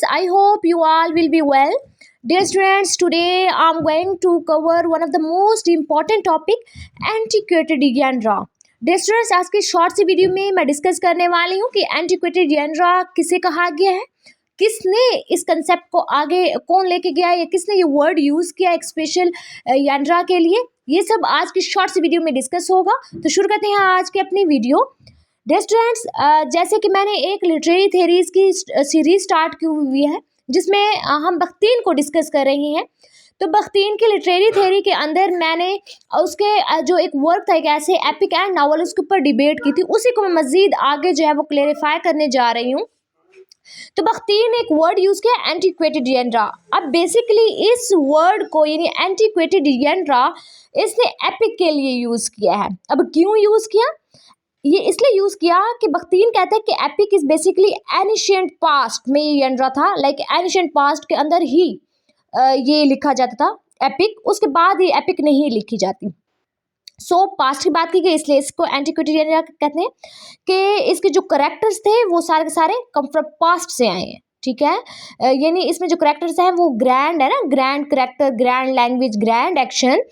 students, I hope you all will be well. Dear students, today I'm going to cover one of the most important topic, antiquated genre. Dear students, आज की short सी video में मैं discuss करने वाली हूँ कि एंटिक्वेटेड genre किसे कहा गया है, किसने इस कंसेप्ट को आगे कौन लेके गया या किसने ये वर्ड यूज़ किया एक स्पेशल genre के लिए, ये सब आज की शॉर्ट सी वीडियो में डिस्कस होगा। तो शुरू करते हैं आज की अपनी वीडियो। डियर स्टूडेंट्स, जैसे कि मैंने एक लिटरेरी थेरीज की सीरीज स्टार्ट की हुई है जिसमें हम बख्तीन को डिस्कस कर रही हैं। तो बख्तीन की लिटरेरी थेरी के अंदर मैंने उसके जो एक वर्क था, एक ऐसे एपिक एंड नावल, उसके ऊपर डिबेट की थी। उसी को मैं मज़ीद आगे जो है वो क्लेरिफाई करने जा रही हूँ। तो बख्तीन ने एक वर्ड यूज़ किया, एंटिक्वेटेड जेंड्रा। अब बेसिकली इस वर्ड को यानी एंटिक्वेटेड जेंड्रा इसने एपिक के लिए यूज़ किया है। अब क्यों यूज़ किया? ये इसलिए यूज़ किया कि बख्तीन कहता है कि epic is basically ancient past में ये जेंड्रा था। लाइक एनिशिएंट पास्ट के अंदर ही ये लिखा जाता था एपिक, उसके बाद ये एपिक नहीं लिखी जाती। सो पास्ट की बात की गई, इसलिए इसको एंटिक्वेटेड जेंड्रा कहते हैं कि इसके जो करेक्टर्स थे वो सारे के सारे कम फ्रॉम पास्ट से आए हैं। ठीक है, यानी इसमें जो करेक्टर्स हैं वो ग्रैंड है ना, grand character, grand language, grand action,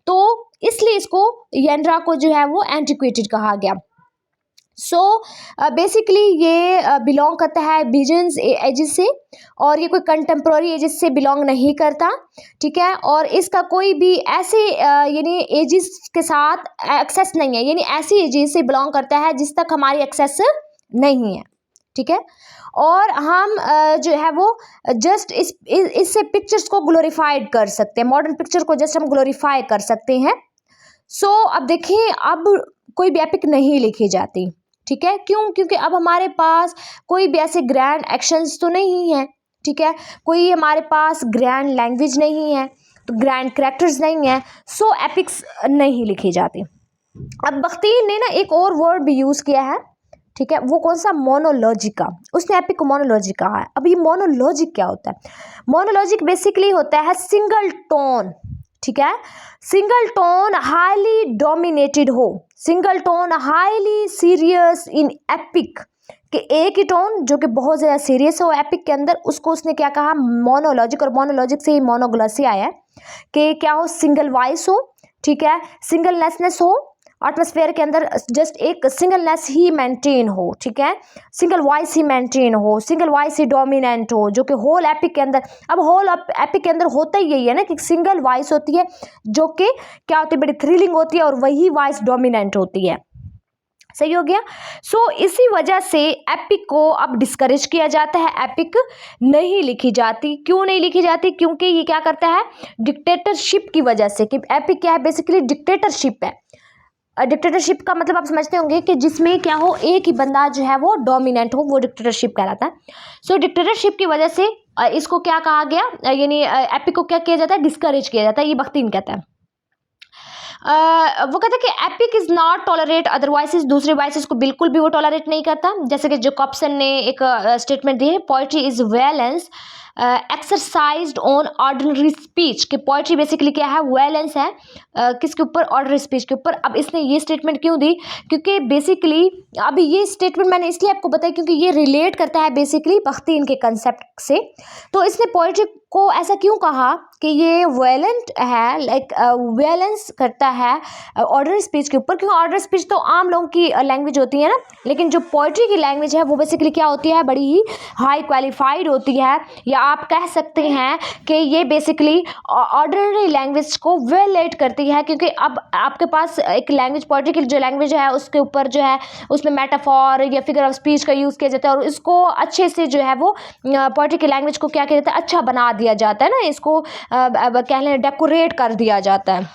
तो इसलिए इसको जेंड्रा को जो है वो एंटिक्वेटेड कहा गया। सो बेसिकली ये बिलोंग करता है बिजन्स एजेस से, और ये कोई कंटेम्प्रेरी एजेस से बिलोंग नहीं करता। ठीक है, और इसका कोई भी ऐसे यानी एजेस के साथ एक्सेस नहीं है, यानी ऐसी एजेस से बिलोंग करता है जिस तक हमारी एक्सेस नहीं है। ठीक है, और हम जो है वो जस्ट इससे पिक्चर्स को ग्लोरीफाइड कर सकते हैं, मॉडर्न पिक्चर को जस्ट हम ग्लोरीफाई कर सकते हैं। सो अब देखिए, अब कोई भी एपिक नहीं लिखी जाती। ठीक है, क्यों? क्योंकि अब हमारे पास कोई भी ऐसे ग्रैंड एक्शंस तो नहीं है। ठीक है, कोई हमारे पास ग्रैंड लैंग्वेज नहीं है, तो ग्रैंड कैरेक्टर्स नहीं है, सो एपिक्स नहीं लिखी जाती। अब बख्तीन ने ना एक और वर्ड भी यूज़ किया है। ठीक है, वो कौन सा? मोनोलॉजिका। उसने एपिक को मोनोलॉजिक कहा है। अब ये मोनोलॉजिक क्या होता है? मोनोलॉजिक बेसिकली होता है सिंगल टोन। ठीक है, सिंगल टोन हाईली डोमिनेटेड हो, single tone highly serious in epic, कि एक ही टोन जो कि बहुत ज़्यादा सीरियस हो एपिक के अंदर, उसको उसने क्या कहा? मोनोलॉजिक। और मोनोलॉजिक से ही मोनोग्लॉसी आया है कि क्या हो? सिंगल वॉइस हो। ठीक है, सिंगलनेसनेस हो, एटमॉस्फेयर के अंदर जस्ट एक सिंगलनेस ही मेंटेन हो। ठीक है, सिंगल वॉइस ही मेंटेन हो, सिंगल वॉइस ही डोमिनेंट हो, जो कि होल एपिक के अंदर, अब होल एपिक के अंदर होता ही यही है ना कि सिंगल वॉइस होती है जो कि क्या होती है? बड़ी थ्रिलिंग होती है, और वही वॉइस डोमिनेंट होती है। सही हो गया। सो इसी वजह से एपिक को अब डिस्करेज किया जाता है, एपिक नहीं लिखी जाती। क्यों नहीं लिखी जाती? क्योंकि ये क्या करता है? डिक्टेटरशिप की वजह से, कि एपिक क्या है? बेसिकली डिक्टेटरशिप है। डिक्टेटरशिप का मतलब आप समझते होंगे कि जिसमें क्या हो? एक ही बंदा जो है वो डोमिनेंट हो, वो डिक्टेटरशिप कहलाता है। सो डिक्टेटरशिप की वजह से इसको क्या कहा गया? यानी एपिक को क्या किया जाता है? डिस्करेज किया जाता है, ये बख्तीन कहता है। वो कहता है कि epic is not tolerate other voices, दूसरे वॉइसेस को बिल्कुल भी वो टॉलरेट नहीं करता। जैसे कि जैकबसन ने एक स्टेटमेंट दी है, poetry is valence exercised on ordinary speech, कि पोइट्री बेसिकली क्या है? वैलेंस है किसके ऊपर? ऑर्डिनरी स्पीच के ऊपर। अब इसने ये स्टेटमेंट क्यों दी? क्योंकि बेसिकली अभी ये स्टेटमेंट मैंने इसलिए आपको बताया क्योंकि ये रिलेट करता है बेसिकली बख्तीन के कंसेप्ट से। तो इसने पोइट्री को ऐसा क्यों कहा कि ये वैलेंट है, लाइक वैलेंस करता है ऑर्डिनरी स्पीच के ऊपर? क्योंकि ऑर्डिनरी स्पीच तो आम लोगों की लैंग्वेज होती है ना, लेकिन जो पोइट्री की लैंग्वेज है वो बेसिकली क्या होती है? बड़ी ही हाई क्वालिफाइड होती है, या आप कह सकते हैं कि ये बेसिकली ऑर्डिनरी लैंग्वेज को वेलेट करती है। क्योंकि अब आपके पास एक लैंग्वेज, पोइट्री की जो लैंग्वेज है उसके ऊपर जो है उसमें मेटाफॉर या फिगर ऑफ स्पीच का यूज़ किया जाता है, और इसको अच्छे से जो है वो पोइट्री की लैंग्वेज को क्या किया जाता है? अच्छा बना दिया जाता है ना, इसको कह लें डेकोरेट कर दिया जाता है।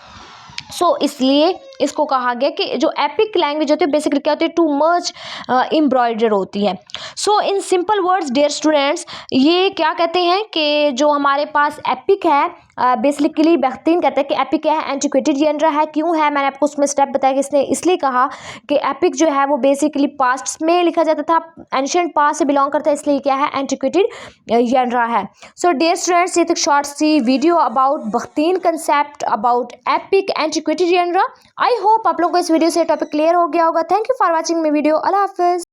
सो इसलिए इसको कहा गया कि जो एपिक लैंग्वेज होती है बेसिकली क्या होती है? टू मच एम्ब्रॉयडर होती है। So in simple words dear students, ये क्या कहते हैं कि जो हमारे पास एपिक है, बेसिकली बख्तीन कहते हैं कि एपिक क्या है? एंटिक्वेटेड जेंड्रा है। क्यों है? मैंने आपको उसमें स्टेप बताया कि इसने इसलिए कहा कि एपिक जो है वो बेसिकली पास्ट में लिखा जाता था, एंशिएंट पास्ट से बिलोंग करता है, इसलिए क्या है? एंटिक्वेटेड जेंड्रा है। सो डियर स्टूडेंट्स, ये तक शॉर्ट सी video about Bakhtin concept, about epic, antiquated genre. I hope आप लोगों को इस वीडियो से टॉपिक क्लियर हो गया होगा। Thank you for watching my video. अल्लाह हाफिज़।